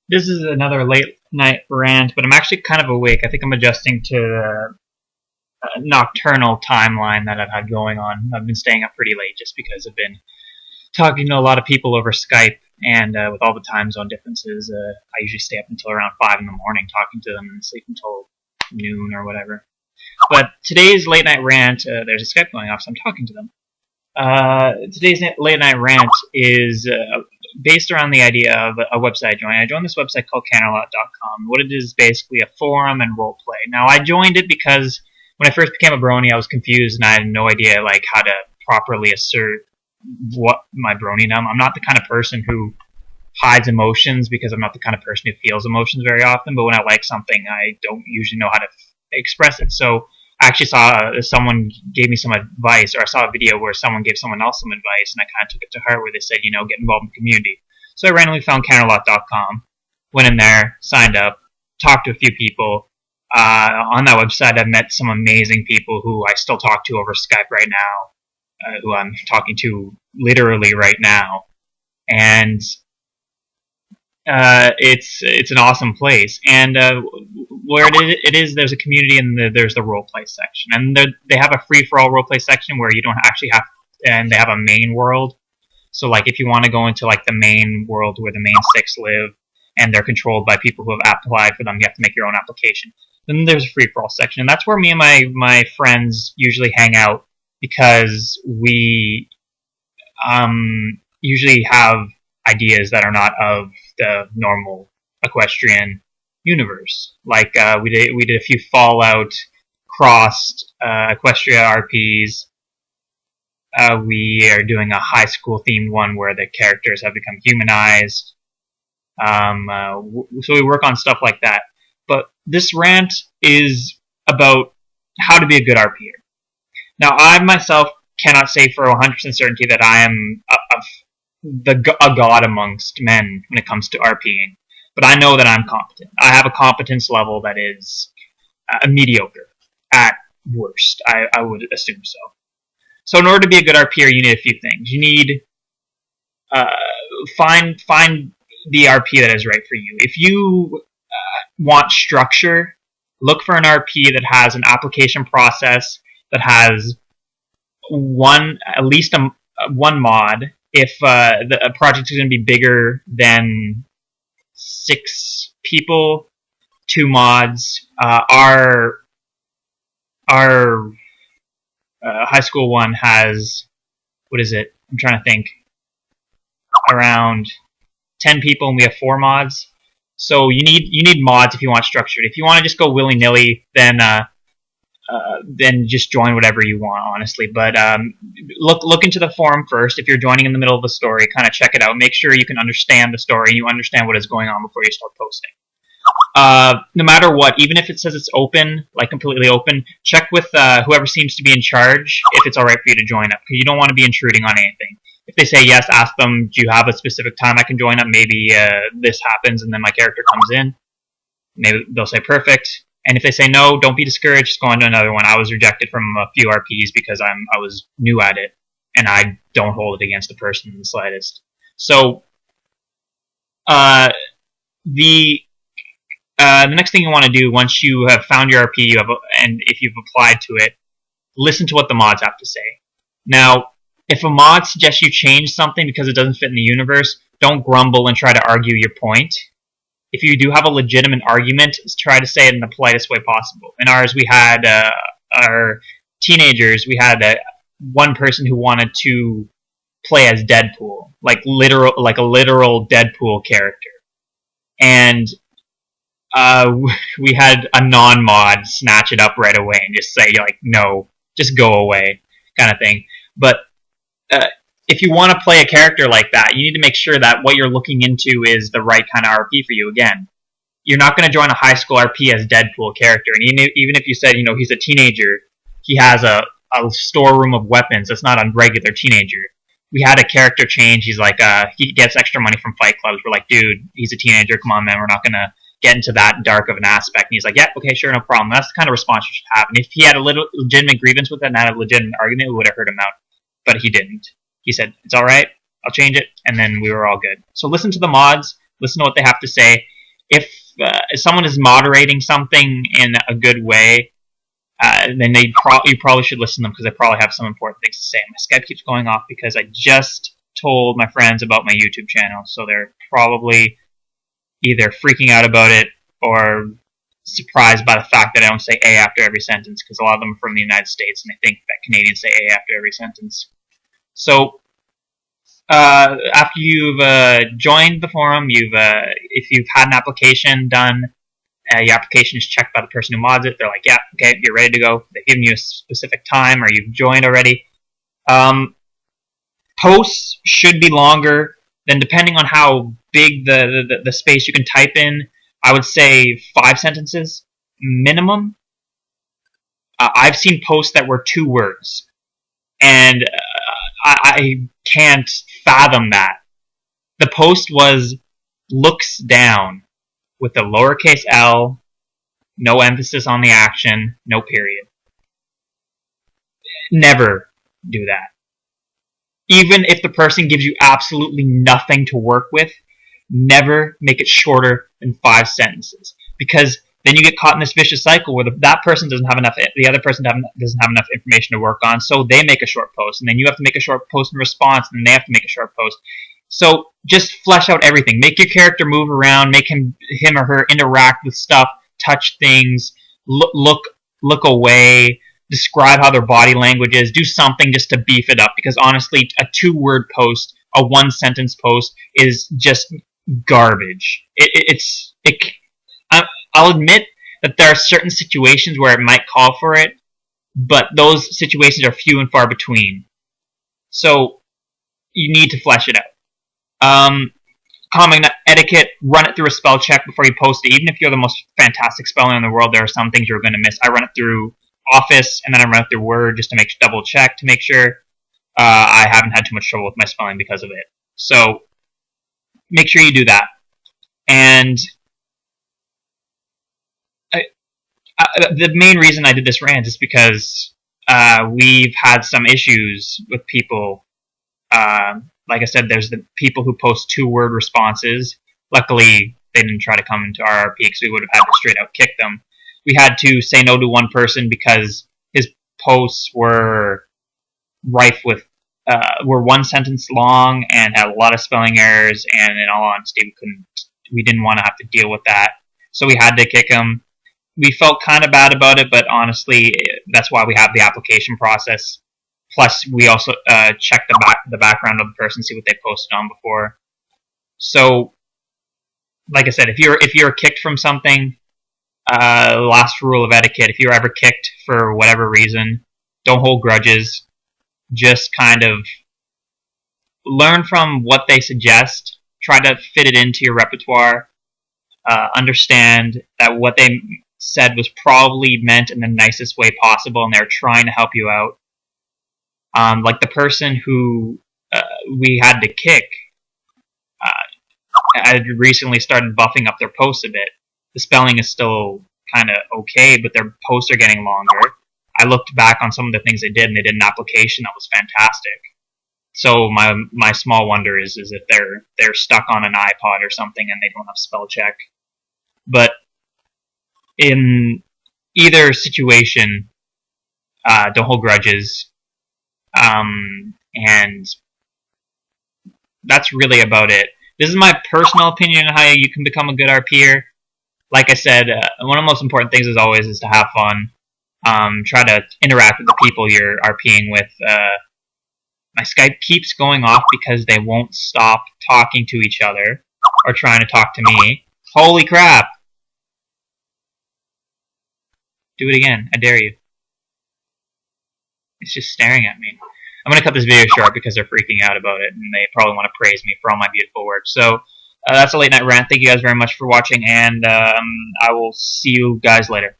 This is another late night rant, but I'm actually kind of awake. I think I'm adjusting to the nocturnal timeline that I've had going on. I've been staying up pretty late just because I've been talking to a lot of people over Skype, and with all the time zone differences, I usually stay up until around 5 in the morning talking to them and sleep until noon or whatever. But today's late night rant, there's a Skype going off, so I'm talking to them. Today's late night rant is based around the idea of a website I joined. I joined this website called Canterlot.com. What it is basically a forum and roleplay. Now, I joined it because when I first became a brony, I was confused and I had no idea how to properly assert what my brony-num. I'm not the kind of person who hides emotions because I'm not the kind of person who feels emotions very often, but when I like something, I don't usually know how to express it. So I actually saw someone gave me some advice, or I saw a video where someone gave someone else some advice, and I kind of took it to heart where they said, get involved in the community. So I randomly found Canterlot.com, went in there, signed up, talked to a few people. On that website, I've met some amazing people who I still talk to over Skype right now, who I'm talking to literally right now. And it's an awesome place. And where it is, there's a community and there's the roleplay section. And they have a free-for-all roleplay section where you don't actually have, and they have a main world. So if you want to go into the main world where the main 6 live, and they're controlled by people who have applied for them, you have to make your own application. Then there's a free-for-all section, and that's where me and my friends usually hang out, because we usually have ideas that are not of the normal equestrian universe. We did a few Fallout crossed Equestria RPs. We are doing a high school themed one where the characters have become humanized. So we work on stuff like that. But this rant is about how to be a good RPer. Now, I myself cannot say for 100% certainty that I am a god amongst men when it comes to RPing, but I know that I'm competent. I have a competence level that is mediocre at worst. I would assume so. So in order to be a good RPer, you need a few things. You need find the RP that is right for you. If you want structure, look for an RP that has an application process that has at least one mod. If a project is going to be bigger than 6 people, 2 mods. Our high school one has, what is it? I'm trying to think. Around 10 people, and we have 4 mods. So you need mods if you want structured. If you want to just go willy-nilly, then just join whatever you want, honestly. But look into the forum first. If you're joining in the middle of the story, kind of check it out. Make sure you can understand the story, you understand what is going on before you start posting. No matter what, even if it says it's open, completely open, check with whoever seems to be in charge if it's alright for you to join up, because you don't want to be intruding on anything. If they say yes, ask them, do you have a specific time I can join up? Maybe this happens and then my character comes in. Maybe they'll say perfect. And if they say no, don't be discouraged, just go on to another one. I was rejected from a few RPs because I was new at it, and I don't hold it against the person in the slightest. So the next thing you want to do once you have found your RP, and if you've applied to it, listen to what the mods have to say. Now, if a mod suggests you change something because it doesn't fit in the universe, don't grumble and try to argue your point. If you do have a legitimate argument, try to say it in the politest way possible. In ours, we had our teenagers. We had one person who wanted to play as Deadpool, like a literal Deadpool character, and we had a non-mod snatch it up right away and just say no, just go away, kind of thing. But if you want to play a character like that, you need to make sure that what you're looking into is the right kind of RP for you. Again, you're not going to join a high school RP as Deadpool character. And even if you said, he's a teenager, he has a storeroom of weapons. That's not a regular teenager. We had a character change. He's he gets extra money from fight clubs. We're like, dude, he's a teenager. Come on, man. We're not going to get into that dark of an aspect. And he's like, yeah, okay, sure, no problem. That's the kind of response you should have. And if he had a legitimate grievance with it and had a legitimate argument, we would have heard him out. But he didn't. He said, it's alright, I'll change it, and then we were all good. So listen to the mods, listen to what they have to say, if someone is moderating something in a good way, then you probably should listen to them because they probably have some important things to say. My Skype keeps going off because I just told my friends about my YouTube channel, so they're probably either freaking out about it or surprised by the fact that I don't say A after every sentence, because a lot of them are from the United States and they think that Canadians say A after every sentence. So after you've joined the forum, if you've had an application done, your application is checked by the person who mods it. They're like, yeah, okay, you're ready to go. They've given you a specific time, or you've joined already. Posts should be longer than, depending on how big the space you can type in, I would say 5 sentences minimum. I've seen posts that were 2 words, and I can't fathom that. The post was looks down with a lowercase l, no emphasis on the action, no period. Never do that. Even if the person gives you absolutely nothing to work with, never make it shorter than 5 sentences, because then you get caught in this vicious cycle where that person doesn't have enough, the other person doesn't have enough information to work on, so they make a short post, and then you have to make a short post in response, and then they have to make a short post. So just flesh out everything. Make your character move around, make him or her interact with stuff, touch things, look away, describe how their body language is, do something just to beef it up, because honestly, a 2-word post, a 1-sentence post is just garbage. I'll admit that there are certain situations where it might call for it, but those situations are few and far between. So you need to flesh it out. Common etiquette, run it through a spell check before you post it. Even if you're the most fantastic speller in the world, there are some things you're going to miss. I run it through Office, and then I run it through Word just to double check to make sure I haven't had too much trouble with my spelling because of it. So make sure you do that. And the main reason I did this rant is because we've had some issues with people. Like I said, there's the people who post 2-word responses. Luckily, they didn't try to come into our RP because we would have had to straight out kick them. We had to say no to one person because his posts were rife with, were 1 sentence long and had a lot of spelling errors, and in all honesty, we didn't want to have to deal with that. So we had to kick him. We felt kind of bad about it, but honestly, that's why we have the application process. Plus, we also check the background of the person, see what they posted on before. So, like I said, if you're kicked from something, last rule of etiquette: if you're ever kicked for whatever reason, don't hold grudges. Just kind of learn from what they suggest. Try to fit it into your repertoire. Understand that what they said was probably meant in the nicest way possible, and they're trying to help you out. Like the person who we had to kick, I recently started buffing up their posts a bit. The spelling is still kind of okay, but their posts are getting longer. I looked back on some of the things they did, and they did an application that was fantastic. So my small wonder is if they're stuck on an iPod or something and they don't have spell check. But in either situation, don't hold grudges. And that's really about it. This is my personal opinion on how you can become a good RPer. Like I said, one of the most important things as always is to have fun. Try to interact with the people you're RPing with. My Skype keeps going off because they won't stop talking to each other or trying to talk to me. Holy crap! Do it again. I dare you. It's just staring at me. I'm going to cut this video short because they're freaking out about it, and they probably want to praise me for all my beautiful work. So, that's a late night rant. Thank you guys very much for watching, and I will see you guys later.